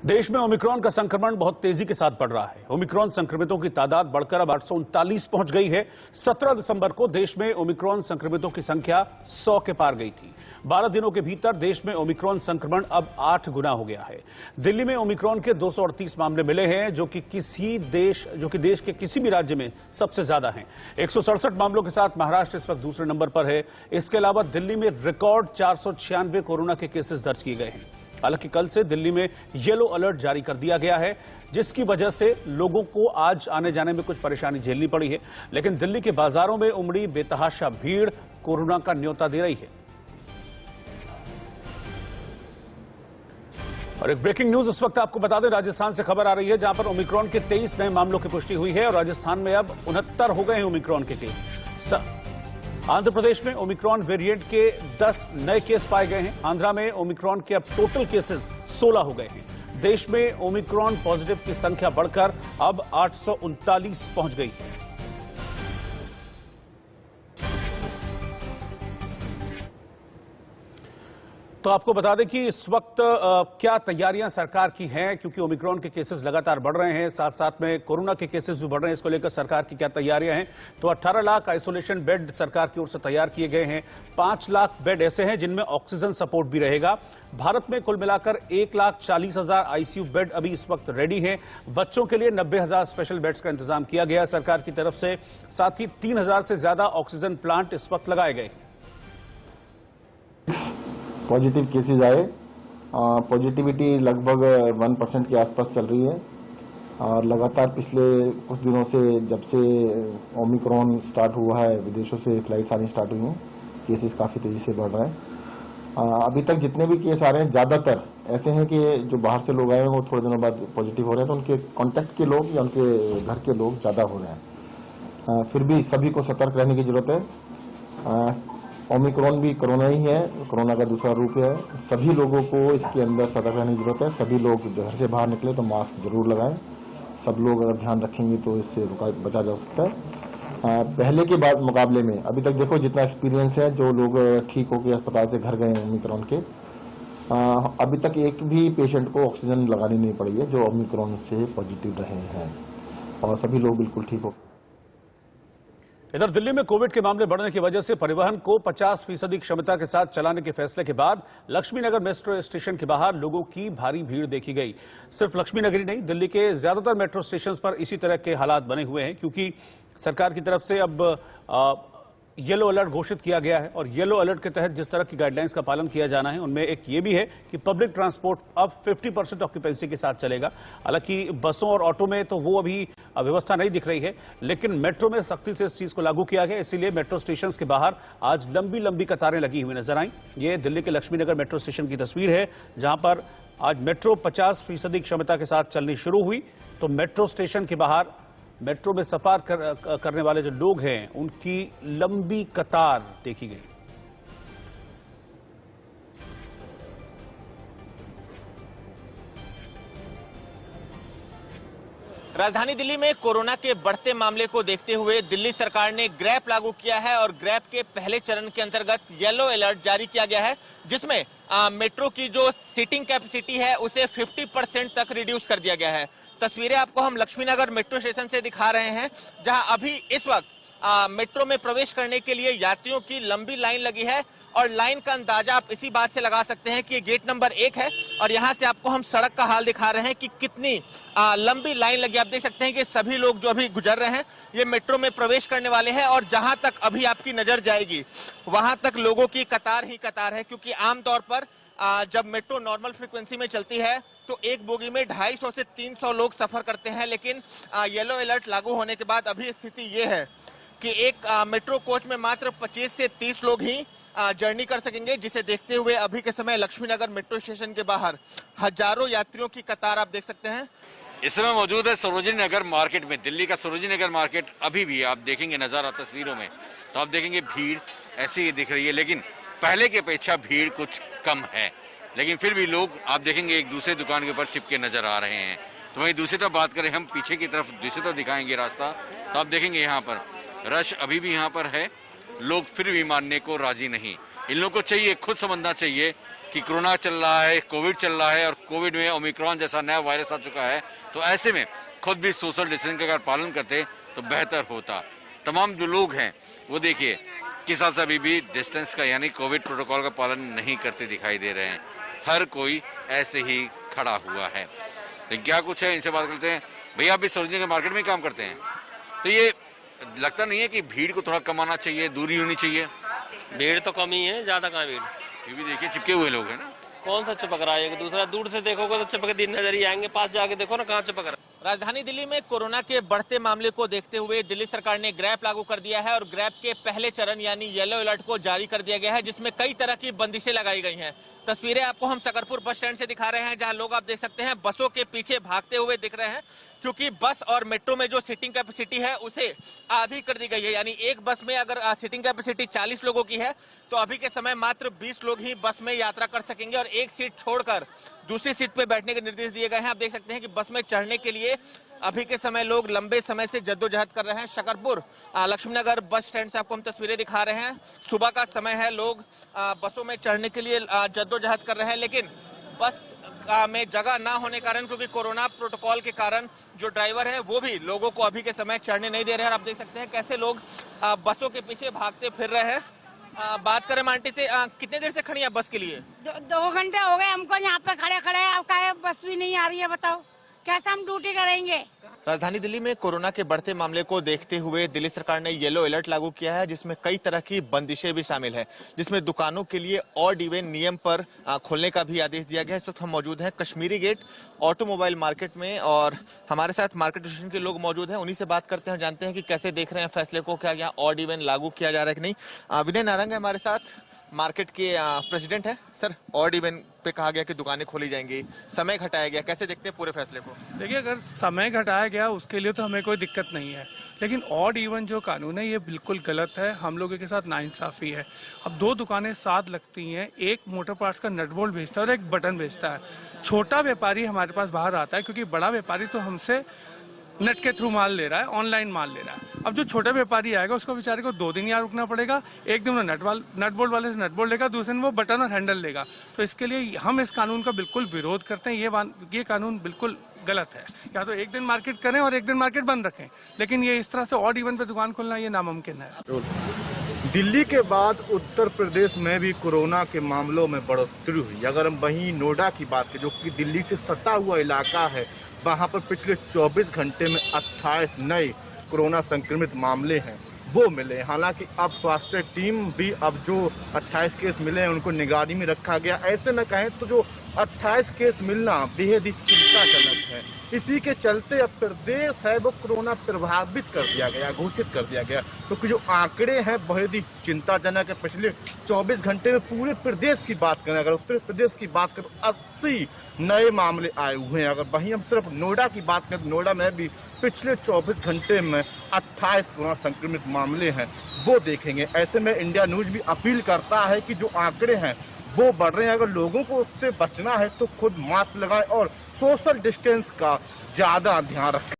देश में ओमिक्रॉन का संक्रमण बहुत तेजी के साथ बढ़ रहा है। ओमिक्रॉन संक्रमितों की तादाद बढ़कर अब 839 पहुंच गई है। 17 दिसंबर को देश में ओमिक्रॉन संक्रमितों की संख्या 100 के पार गई थी। 12 दिनों के भीतर देश में ओमिक्रॉन संक्रमण अब 8 गुना हो गया है। दिल्ली में ओमिक्रॉन के 238 मामले मिले हैं, जो कि देश के किसी भी राज्य में सबसे ज्यादा हैं। 167 मामलों के साथ महाराष्ट्र इस वक्त दूसरे नंबर पर है। इसके अलावा दिल्ली में रिकॉर्ड 496 कोरोना के केसेस दर्ज किए गए हैं। हालांकि कल से दिल्ली में येलो अलर्ट जारी कर दिया गया है, जिसकी वजह से लोगों को आज आने जाने में कुछ परेशानी झेलनी पड़ी है। लेकिन दिल्ली के बाजारों में उमड़ी बेतहाशा भीड़ कोरोना का न्योता दे रही है। और एक ब्रेकिंग न्यूज इस वक्त आपको बता दें, राजस्थान से खबर आ रही है, जहां पर ओमिक्रॉन के 23 नए मामलों की पुष्टि हुई है और राजस्थान में अब 69 हो गए हैं ओमिक्रॉन के केस। आंध्र प्रदेश में ओमिक्रॉन वेरिएंट के 10 नए केस पाए गए हैं। आंध्रा में ओमिक्रॉन के अब टोटल केसेस 16 हो गए हैं। देश में ओमिक्रॉन पॉजिटिव की संख्या बढ़कर अब 839 पहुंच गई है। तो आपको बता दें कि इस वक्त क्या तैयारियां सरकार की हैं, क्योंकि ओमिक्रॉन के केसेस लगातार बढ़ रहे हैं, साथ साथ में कोरोना के केसेस भी बढ़ रहे हैं। इसको लेकर सरकार की क्या तैयारियां हैं? तो 18 लाख आइसोलेशन बेड सरकार की ओर से तैयार किए गए हैं। 5 लाख बेड ऐसे हैं जिनमें ऑक्सीजन सपोर्ट भी रहेगा। भारत में कुल मिलाकर 1,40,000 आईसीयू बेड अभी इस वक्त रेडी हैं। बच्चों के लिए 90,000 स्पेशल बेड्स का इंतजाम किया गया सरकार की तरफ से। साथ ही 3,000 से ज्यादा ऑक्सीजन प्लांट इस वक्त लगाए गए। पॉजिटिव केसेज आए, पॉजिटिविटी लगभग 1% के आसपास चल रही है और लगातार पिछले कुछ दिनों से जब से ओमिक्रॉन स्टार्ट हुआ है, विदेशों से फ्लाइट्स आनी स्टार्ट हुई हैं, केसेस काफ़ी तेज़ी से बढ़ रहे हैं। अभी तक जितने भी केस आ रहे हैं ज़्यादातर ऐसे हैं कि जो बाहर से लोग आए हैं वो थोड़े दिनों बाद पॉजिटिव हो रहे हैं, तो उनके कॉन्टैक्ट के लोग या उनके घर के लोग ज़्यादा हो रहे हैं। फिर भी सभी को सतर्क रहने की जरूरत है। ओमिक्रॉन भी कोरोना ही है, कोरोना का दूसरा रूप है। सभी लोगों को इसके अंदर सतर्क रहने की जरूरत है। सभी लोग घर से बाहर निकले तो मास्क जरूर लगाएं। सब लोग अगर ध्यान रखेंगे तो इससे बचा जा सकता है। पहले के बाद मुकाबले में अभी तक देखो जितना एक्सपीरियंस है, जो लोग ठीक होकर अस्पताल से घर गए ओमिक्रॉन के, अभी तक एक भी पेशेंट को ऑक्सीजन लगानी नहीं पड़ी है जो ओमिक्रॉन से पॉजिटिव रहे हैं, और सभी लोग बिल्कुल ठीक हो। इधर दिल्ली में कोविड के मामले बढ़ने की वजह से परिवहन को 50% क्षमता के साथ चलाने के फैसले के बाद लक्ष्मीनगर मेट्रो स्टेशन के बाहर लोगों की भारी भीड़ देखी गई। सिर्फ लक्ष्मीनगर ही नहीं, दिल्ली के ज्यादातर मेट्रो स्टेशन पर इसी तरह के हालात बने हुए हैं, क्योंकि सरकार की तरफ से अब येलो अलर्ट घोषित किया गया है। और येलो अलर्ट के तहत जिस तरह की गाइडलाइंस का पालन किया जाना है, उनमें एक ये भी है कि पब्लिक ट्रांसपोर्ट अब 50% ऑक्यूपेंसी के साथ चलेगा। हालांकि बसों और ऑटो में तो वो अभी व्यवस्था नहीं दिख रही है, लेकिन मेट्रो में सख्ती से इस चीज को लागू किया गया। इसीलिए मेट्रो स्टेशन के बाहर आज लंबी लंबी कतारें लगी हुई नजर आई। ये दिल्ली के लक्ष्मीनगर मेट्रो स्टेशन की तस्वीर है, जहां पर आज मेट्रो 50% क्षमता के साथ चलनी शुरू हुई। तो मेट्रो स्टेशन के बाहर मेट्रो में सफर करने वाले जो लोग हैं, उनकी लंबी कतार देखी गई। राजधानी दिल्ली में कोरोना के बढ़ते मामले को देखते हुए दिल्ली सरकार ने ग्रैप लागू किया है और ग्रैप के पहले चरण के अंतर्गत येलो अलर्ट जारी किया गया है, जिसमें मेट्रो की जो सीटिंग कैपेसिटी है उसे 50% तक रिड्यूस कर दिया गया है। तस्वीरें आपको हम लक्ष्मीनगर मेट्रो स्टेशन से दिखा रहे हैं, जहां अभी इस वक्त मेट्रो में प्रवेश करने के लिए यात्रियों की लंबी लाइन लगी है। और लाइन का अंदाजा आप इसी बात से लगा सकते हैं कि ये गेट नंबर 1 है और यहां से आपको हम सड़क का हाल दिखा रहे हैं कि कितनी लंबी लाइन लगी। आप देख सकते हैं कि सभी लोग जो अभी गुजर रहे हैं ये मेट्रो में प्रवेश करने वाले हैं, और जहां तक अभी आपकी नजर जाएगी वहां तक लोगों की कतार ही कतार है। क्योंकि आमतौर पर जब मेट्रो नॉर्मल फ्रीक्वेंसी में चलती है तो एक बोगी में 250 से 300 लोग सफर करते हैं, लेकिन येलो अलर्ट लागू होने के बाद अभी स्थिति ये है कि एक मेट्रो कोच में मात्र 25 से 30 लोग ही जर्नी कर सकेंगे, जिसे देखते हुए अभी के समय लक्ष्मीनगर मेट्रो स्टेशन के बाहर हजारों यात्रियों की कतार आप देख सकते हैं। इस समय मौजूद है सरोजिनी नगर मार्केट में। दिल्ली का सरोजिनी नगर मार्केट अभी भी आप देखेंगे नजारा तस्वीरों में, तो आप देखेंगे भीड़ ऐसी ही दिख रही है, लेकिन पहले की अपेक्षा भीड़ कुछ कम है। लेकिन फिर भी लोग आप देखेंगे एक दूसरे दुकान के ऊपर चिपके नजर आ रहे हैं। तो वहीं दूसरी तरफ बात करें, हम पीछे की तरफ दूसरी तरफ दिखाएंगे रास्ता, तो आप देखेंगे यहाँ पर रश अभी भी यहाँ पर है। लोग फिर भी मानने को राजी नहीं। इन लोगों को चाहिए, खुद समझना चाहिए कि कोरोना चल रहा है, कोविड चल रहा है और कोविड में ओमिक्रॉन जैसा नया वायरस आ चुका है, तो ऐसे में खुद भी सोशल डिस्टेंसिंग का अगर पालन करते तो बेहतर होता। तमाम जो लोग हैं वो देखिए किस हाल से अभी भी डिस्टेंस का यानी कोविड प्रोटोकॉल का पालन नहीं करते दिखाई दे रहे हैं। हर कोई ऐसे ही खड़ा हुआ है। लेकिन क्या कुछ है, इनसे बात करते हैं। भैया आप भी सरोजिनी के मार्केट में ही काम करते हैं, तो ये लगता नहीं है कि भीड़ को थोड़ा कम आना चाहिए, दूरी होनी चाहिए? भीड़ तो कम ही है, ज्यादा कहाँ भीड़। ये भी देखिए चिपके हुए लोग हैं ना। कौन सा चिपक रहा है? दूसरा दूर से देखोगे तो चिपके दिन नजर ही आएंगे, पास जाके देखो ना कहाँ चिपक रहा है। राजधानी दिल्ली में कोरोना के बढ़ते मामले को देखते हुए दिल्ली सरकार ने ग्रैप लागू कर दिया है और ग्रैप के पहले चरण यानी येलो अलर्ट को जारी कर दिया गया है, जिसमें कई तरह की बंदिशें लगाई गई हैं। तस्वीरें आपको हम सकरपुर बस स्टैंड से दिखा रहे हैं, जहां लोग आप देख सकते हैं बसों के पीछे भागते हुए दिख रहे हैं, क्योंकि बस और मेट्रो में जो सीटिंग कैपेसिटी है उसे आधी कर दी गई है। यानी एक बस में अगर सीटिंग कैपेसिटी 40 लोगों की है तो अभी के समय मात्र 20 लोग ही बस में यात्रा कर सकेंगे और एक सीट छोड़कर दूसरी सीट पे बैठने के निर्देश दिए गए हैं। आप देख सकते हैं कि बस में चढ़ने के लिए अभी के समय लोग लंबे समय से जद्दोजहद कर रहे हैं। शकरपुर लक्ष्मीनगर बस स्टैंड से आपको हम तस्वीरें दिखा रहे हैं। सुबह का समय है, लोग बसों में चढ़ने के लिए जद्दोजहद कर रहे हैं, लेकिन बस में जगह ना होने कारण, क्योंकि कोरोना प्रोटोकॉल के कारण जो ड्राइवर है वो भी लोगों को अभी के समय चढ़ने नहीं दे रहे हैं। आप देख सकते हैं कैसे लोग बसों के पीछे भागते फिर रहे हैं। बात करें आंटी से, कितने देर से खड़ी है बस के लिए? 2 घंटे हो गए हमको यहाँ पे खड़े खड़े। अब क्या बस भी नहीं आ रही है, बताओ कैसे हम ड्यूटी करेंगे। राजधानी दिल्ली में कोरोना के बढ़ते मामले को देखते हुए दिल्ली सरकार ने येलो अलर्ट लागू किया है, जिसमें कई तरह की बंदिशें भी शामिल है, जिसमें दुकानों के लिए ऑड इवन नियम पर खोलने का भी आदेश दिया गया है। इस वक्त हम मौजूद हैं कश्मीरी गेट ऑटोमोबाइल मार्केट में और हमारे साथ मार्केट एसोसिएशन के लोग मौजूद हैं। उन्हीं से बात करते हैं, जानते हैं कि कैसे देख रहे हैं फैसले को, क्या यहाँ ऑड इवन लागू किया जा रहा है कि नहीं। विनय नारंग है हमारे साथ, मार्केट के प्रेसिडेंट है। सर, ऑड इवन पे कहा गया कि दुकानें खोली जाएंगी, समय घटाया गया, कैसे देखते हैं पूरे फैसले को? देखिए, अगर समय घटाया गया उसके लिए तो हमें कोई दिक्कत नहीं है, लेकिन ऑड इवन जो कानून है ये बिल्कुल गलत है। हम लोगों के साथ नाइंसाफी है। अब 2 दुकानें साथ लगती हैं, एक मोटर पार्ट्स का नट बोल्ट बेचता है और एक बटन बेचता है। छोटा व्यापारी हमारे पास बाहर आता है, क्योंकि बड़ा व्यापारी तो हमसे नेट के थ्रू माल ले रहा है, ऑनलाइन माल ले रहा है। अब जो छोटा व्यापारी आएगा उसको बेचारे को 2 दिन यहाँ रुकना पड़ेगा। एक दिन वो नट बोल्ट वाले से नट बोल्ट लेगा, दूसरे दिन वो बटन और हैंडल लेगा। तो इसके लिए हम इस कानून का बिल्कुल विरोध करते हैं। ये कानून बिल्कुल गलत है। या तो एक दिन मार्केट करें और एक दिन मार्केट बंद रखें, लेकिन ये इस तरह से ऑड इवन पे दुकान खोलना ये नामुमकिन है। दिल्ली के बाद उत्तर प्रदेश में भी कोरोना के मामलों में बढ़ोतरी हुई। अगर हम वहीं नोएडा की बात करें, जो कि दिल्ली से सटा हुआ इलाका है, वहां पर पिछले 24 घंटे में 28 नए कोरोना संक्रमित मामले हैं वो मिले। हालांकि अब स्वास्थ्य टीम भी अब जो 28 केस मिले हैं उनको निगरानी में रखा गया। ऐसे में कहें तो जो 28 केस मिलना बेहद ही चिंताजनक है। इसी के चलते अब प्रदेश है वो कोरोना प्रभावित कर दिया गया, घोषित कर दिया गया, क्योंकि जो आंकड़े हैं बहुत ही चिंताजनक है। पिछले 24 घंटे में पूरे प्रदेश की बात करें, अगर उत्तर प्रदेश की बात करें, 80 नए मामले आए हुए हैं। अगर वहीं हम सिर्फ नोएडा की बात करें तो नोएडा में भी पिछले 24 घंटे में 28 कोरोना संक्रमित मामले हैं वो देखेंगे। ऐसे में इंडिया न्यूज भी अपील करता है कि जो आंकड़े हैं वो बढ़ रहे हैं, अगर लोगों को उससे बचना है तो खुद मास्क लगाएं और सोशल डिस्टेंस का ज्यादा ध्यान रखें।